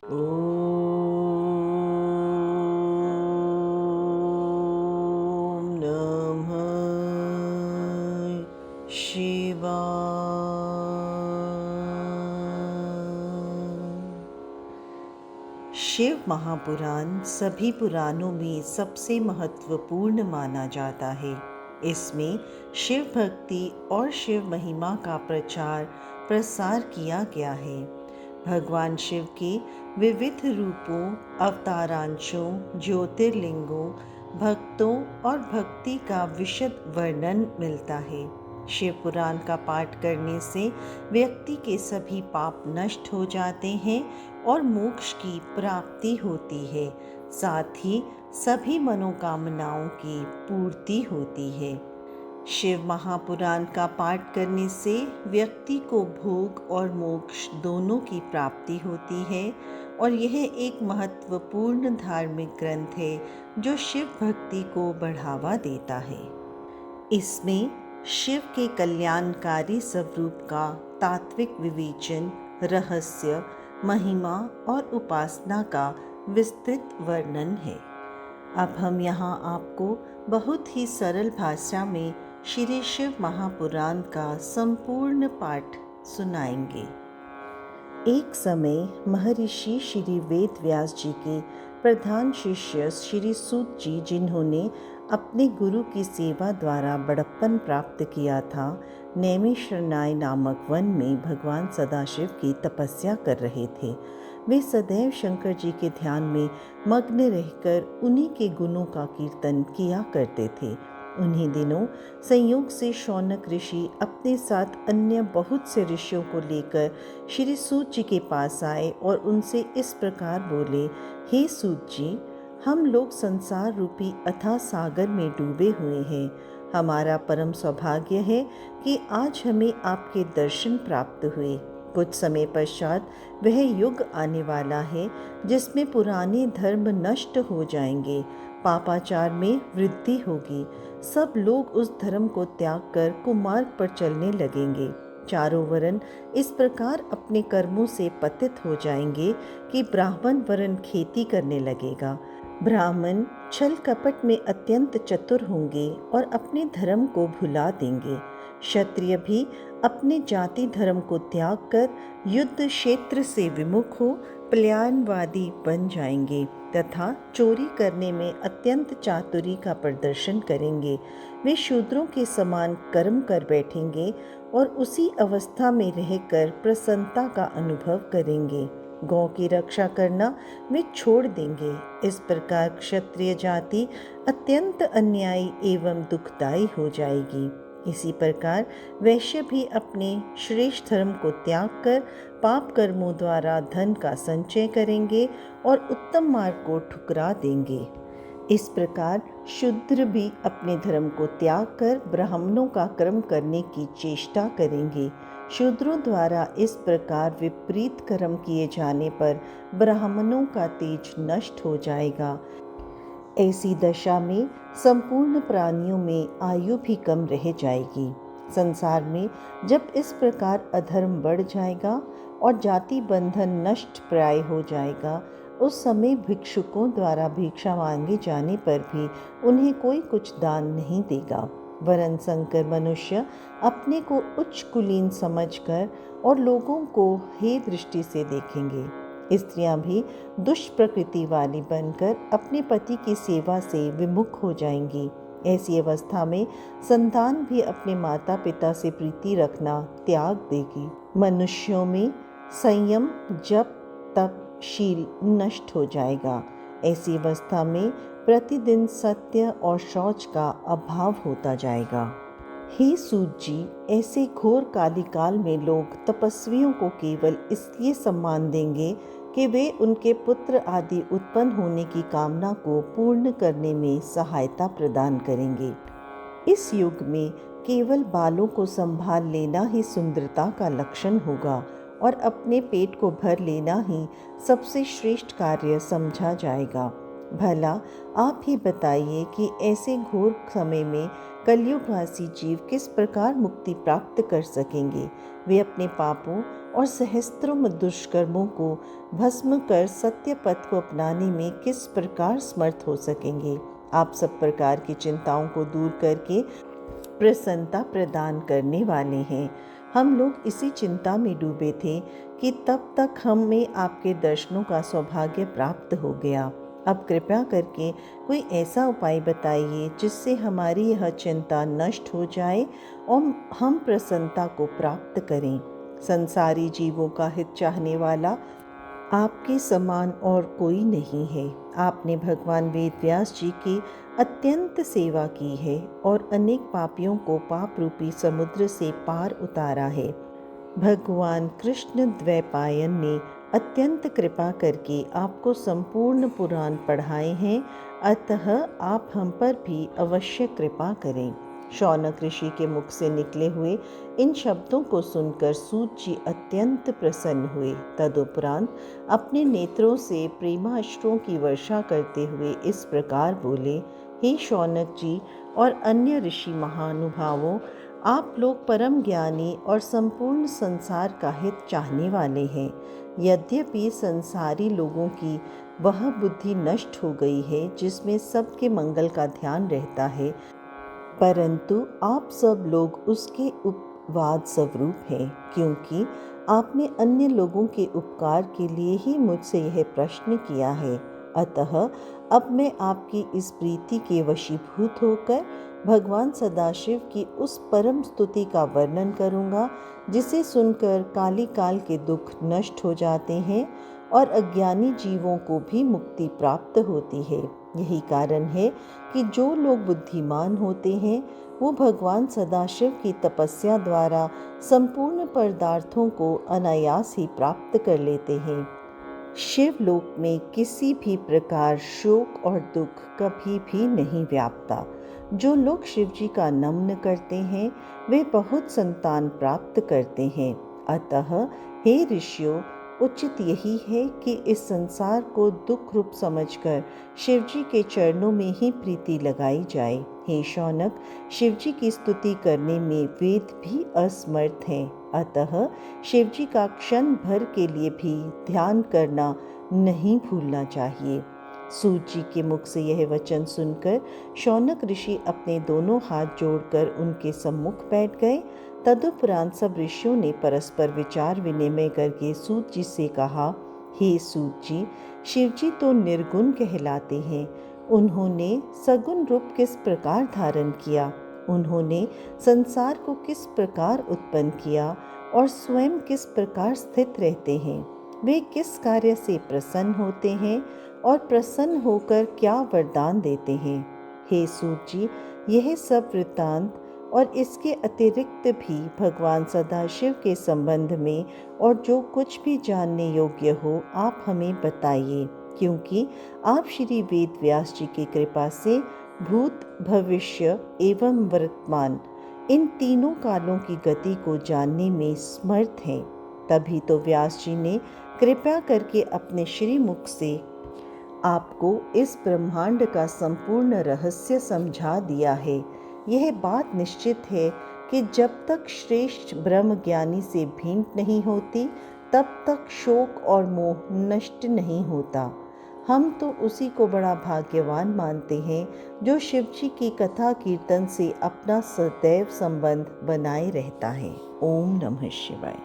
ॐ नमः शिवाय। शिव महापुराण सभी पुराणों में सबसे महत्वपूर्ण माना जाता है। इसमें शिव भक्ति और शिव महिमा का प्रचार प्रसार किया गया है। भगवान शिव के विविध रूपों, अवतारांशों, ज्योतिर्लिंगों, भक्तों और भक्ति का विशद वर्णन मिलता है। शिव पुराण का पाठ करने से व्यक्ति के सभी पाप नष्ट हो जाते हैं और मोक्ष की प्राप्ति होती है। साथ ही सभी मनोकामनाओं की पूर्ति होती है। शिव महापुराण का पाठ करने से व्यक्ति को भोग और मोक्ष दोनों की प्राप्ति होती है और यह एक महत्वपूर्ण धार्मिक ग्रंथ है जो शिव भक्ति को बढ़ावा देता है। इसमें शिव के कल्याणकारी स्वरूप का तात्विक विवेचन, रहस्य, महिमा और उपासना का विस्तृत वर्णन है। अब हम यहाँ आपको बहुत ही सरल भाषा में श्री शिव महापुराण का संपूर्ण पाठ सुनाएंगे। एक समय महर्षि श्री वेद व्यास जी के प्रधान शिष्य श्री सूत जी, जिन्होंने अपने गुरु की सेवा द्वारा बड़प्पन प्राप्त किया था, नैमिषारण्य नामक वन में भगवान सदाशिव की तपस्या कर रहे थे। वे सदैव शंकर जी के ध्यान में मग्न रहकर उन्हीं के गुणों का कीर्तन किया करते थे। उन्हीं दिनों संयोग से शौनक ऋषि अपने साथ अन्य बहुत से ऋषियों को लेकर श्री सूत जी के पास आए और उनसे इस प्रकार बोले, हे सूत जी, हम लोग संसार रूपी अथाह सागर में डूबे हुए हैं। हमारा परम सौभाग्य है कि आज हमें आपके दर्शन प्राप्त हुए। कुछ समय पश्चात वह युग आने वाला है जिसमें पुराने धर्म नष्ट हो जाएंगे, पापाचार में वृद्धि होगी। सब लोग उस धर्म को त्याग कर कुमार्ग पर चलने लगेंगे। चारों वर्ण इस प्रकार अपने कर्मों से पतित हो जाएंगे कि ब्राह्मण वर्ण खेती करने लगेगा। ब्राह्मण छल कपट में अत्यंत चतुर होंगे और अपने धर्म को भुला देंगे। क्षत्रिय भी अपने जाति धर्म को त्याग कर युद्ध क्षेत्र से विमुख हो पलायनवादी बन जाएंगे तथा चोरी करने में अत्यंत चातुरी का प्रदर्शन करेंगे। वे शूद्रों के समान कर्म कर बैठेंगे और उसी अवस्था में रहकर प्रसन्नता का अनुभव करेंगे। गौ की रक्षा करना वे छोड़ देंगे। इस प्रकार क्षत्रिय जाति अत्यंत अन्यायी एवं दुखदायी हो जाएगी। इसी प्रकार वैश्य भी अपने श्रेष्ठ धर्म को त्याग कर पाप कर्मों द्वारा धन का संचय करेंगे और उत्तम मार्ग को ठुकरा देंगे। इस प्रकार शूद्र भी अपने धर्म को त्याग कर ब्राह्मणों का कर्म करने की चेष्टा करेंगे। शूद्रों द्वारा इस प्रकार विपरीत कर्म किए जाने पर ब्राह्मणों का तेज नष्ट हो जाएगा। ऐसी दशा में संपूर्ण प्राणियों में आयु भी कम रह जाएगी। संसार में जब इस प्रकार अधर्म बढ़ जाएगा और जाति बंधन नष्ट प्राय हो जाएगा, उस समय भिक्षुकों द्वारा भिक्षा मांगे जाने पर भी उन्हें कोई कुछ दान नहीं देगा। वरन संकर मनुष्य अपने को उच्च कुलीन समझकर और लोगों को हे दृष्टि से देखेंगे। स्त्रियां भी दुष्प्रकृति वाली बनकर अपने पति की सेवा से विमुख हो जाएंगी। ऐसी अवस्था में संतान भी अपने माता पिता से प्रीति रखना त्याग देगी। मनुष्यों में संयम, जप, तप, शील नष्ट हो जाएगा। ऐसी अवस्था में प्रतिदिन सत्य और शौच का अभाव होता जाएगा। हे सूत जी, ऐसे घोर कालिकाल में लोग तपस्वियों को केवल इसलिए सम्मान देंगे कि वे उनके पुत्र आदि उत्पन्न होने की कामना को पूर्ण करने में सहायता प्रदान करेंगे। इस युग में केवल बालों को संभाल लेना ही सुंदरता का लक्षण होगा और अपने पेट को भर लेना ही सबसे श्रेष्ठ कार्य समझा जाएगा। भला आप ही बताइए कि ऐसे घोर समय में कलयुगवासी जीव किस प्रकार मुक्ति प्राप्त कर सकेंगे। वे अपने पापों और सहस्त्रों दुष्कर्मों को भस्म कर सत्य पथ को अपनाने में किस प्रकार समर्थ हो सकेंगे। आप सब प्रकार की चिंताओं को दूर करके प्रसन्नता प्रदान करने वाले हैं। हम लोग इसी चिंता में डूबे थे कि तब तक हमें आपके दर्शनों का सौभाग्य प्राप्त हो गया। अब कृपया करके कोई ऐसा उपाय बताइए जिससे हमारी यह चिंता नष्ट हो जाए और हम प्रसन्नता को प्राप्त करें। संसारी जीवों का हित चाहने वाला आपके समान और कोई नहीं है। आपने भगवान वेद व्यास जी की अत्यंत सेवा की है और अनेक पापियों को पाप रूपी समुद्र से पार उतारा है। भगवान कृष्ण द्वैपायन ने अत्यंत कृपा करके आपको संपूर्ण पुराण पढ़ाए हैं, अतः आप हम पर भी अवश्य कृपा करें। शौनक ऋषि के मुख से निकले हुए इन शब्दों को सुनकर सूत जी अत्यंत प्रसन्न हुए। तदुपरांत अपने नेत्रों से प्रेमाश्रुओं की वर्षा करते हुए इस प्रकार बोले, हे शौनक जी और अन्य ऋषि महानुभावों, आप लोग परम ज्ञानी और संपूर्ण संसार का हित चाहने वाले हैं। यद्यपि संसारी लोगों की वह बुद्धि नष्ट हो गई है जिसमें सबके मंगल का ध्यान रहता है, परंतु आप सब लोग उसके उपवाद स्वरूप हैं, क्योंकि आपने अन्य लोगों के उपकार के लिए ही मुझसे यह प्रश्न किया है। अतः अब मैं आपकी इस प्रीति के वशीभूत होकर भगवान सदाशिव की उस परम स्तुति का वर्णन करूँगा जिसे सुनकर काली काल के दुख नष्ट हो जाते हैं और अज्ञानी जीवों को भी मुक्ति प्राप्त होती है। यही कारण है कि जो लोग बुद्धिमान होते हैं वो भगवान सदाशिव की तपस्या द्वारा संपूर्ण पदार्थों को अनायास ही प्राप्त कर लेते हैं। शिवलोक में किसी भी प्रकार शोक और दुख कभी भी नहीं व्यापता। जो लोग शिव जी का नमन करते हैं वे बहुत संतान प्राप्त करते हैं। अतः हे ऋषियों, उचित यही है कि इस संसार को दुख रूप समझकर शिव जी के चरणों में ही प्रीति लगाई जाए। हे शौनक, शिव जी की स्तुति करने में वेद भी असमर्थ हैं, अतः शिव जी का क्षण भर के लिए भी ध्यान करना नहीं भूलना चाहिए। सूत जी के मुख से यह वचन सुनकर शौनक ऋषि अपने दोनों हाथ जोड़कर उनके सम्मुख बैठ गए। तदुपरांत सब ऋषियों ने परस्पर विचार विनिमय करके सूत जी से कहा, हे सूत जी, शिव जी तो निर्गुण कहलाते हैं। उन्होंने सगुण रूप किस प्रकार धारण किया, उन्होंने संसार को किस प्रकार उत्पन्न किया और स्वयं किस प्रकार स्थित रहते हैं, वे किस कार्य से प्रसन्न होते हैं और प्रसन्न होकर क्या वरदान देते हैं। हे सूत जी, यह सब वृत्तांत और इसके अतिरिक्त भी भगवान सदाशिव के संबंध में और जो कुछ भी जानने योग्य हो आप हमें बताइए, क्योंकि आप श्री वेद व्यास जी की कृपा से भूत, भविष्य एवं वर्तमान इन तीनों कालों की गति को जानने में समर्थ हैं। तभी तो व्यास जी ने कृपया करके अपने श्री मुख से आपको इस ब्रह्मांड का संपूर्ण रहस्य समझा दिया है। यह बात निश्चित है कि जब तक श्रेष्ठ ब्रह्म ज्ञानी से भेंट नहीं होती तब तक शोक और मोह नष्ट नहीं होता। हम तो उसी को बड़ा भाग्यवान मानते हैं जो शिव जी की कथा कीर्तन से अपना सदैव संबंध बनाए रहता है। ओम नमः शिवाय।